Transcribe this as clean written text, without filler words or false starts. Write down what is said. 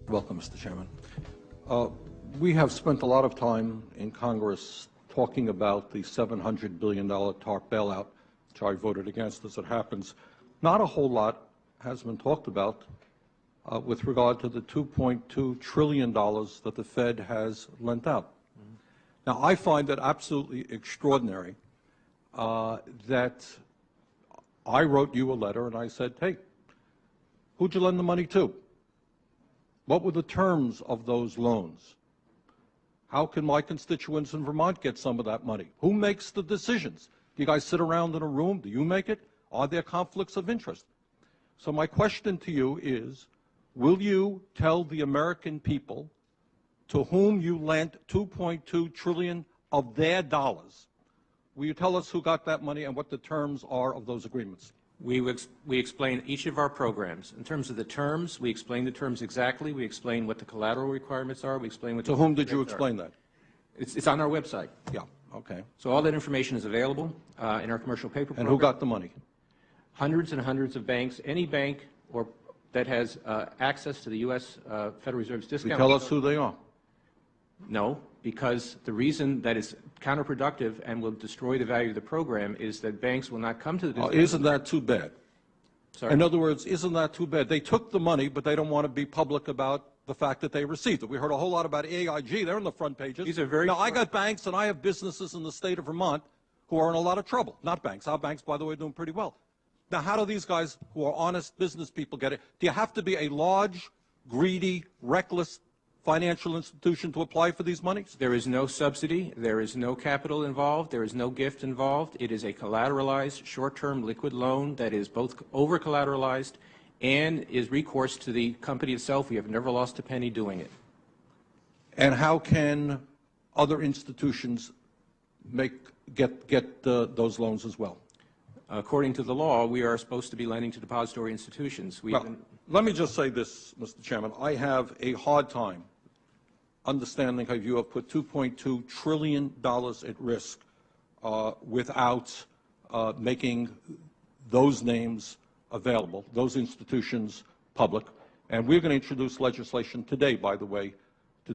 Welcome, Mr. Chairman. We have spent a lot of time in Congress talking about the $700 billion TARP bailout, which I voted against as it happens. Not a whole lot has been talked about with regard to the $2.2 trillion that the Fed has lent out. Now, I find it absolutely extraordinary that I wrote you a letter and I said, hey, who'd you lend the money to? What were the terms of those loans? How can my constituents in Vermont get some of that money? Who makes the decisions? Do you guys sit around in a room? Do you make it? Are there conflicts of interest? So my question to you is, will you tell the American people to whom you lent $2.2 trillion of their dollars? Will you tell us who got that money and what the terms are of those agreements? We explain each of our programs. In terms of the terms, we explain the terms exactly. We explain what the collateral requirements are. We explain what. To whom did you explain that? It's on our website. Yeah. Okay. So all that information is available in our commercial paper program. And who got the money? Hundreds and hundreds of banks. Any bank or that has access to the U.S. Federal Reserve's discount. You tell us who they are. No, because the reason that is counterproductive and will destroy the value of the program is that banks will not come to the discount. Isn't that too bad? Sorry? In other words, isn't that too bad? They took the money, but they don't want to be public about the fact that they received it. We heard a whole lot about AIG. They're in the front pages. These are very now, I got banks and I have businesses in the state of Vermont who are in a lot of trouble. Not banks. Our banks, by the way, are doing pretty well. Now, how do these guys who are honest business people get it? Do you have to be a large, greedy, reckless financial institution to apply for these monies? There is no subsidy. There is no capital involved. There is no gift involved. It is a collateralized, short-term liquid loan that is both over-collateralized and is recourse to the company itself. We have never lost a penny doing it. And how can other institutions get those loans as well? According to the law, we are supposed to be lending to depository institutions. Let me just say this, Mr. Chairman. I have a hard time understanding how you have put $2.2 trillion at risk without making those names available, those institutions public. And we're going to introduce legislation today, by the way,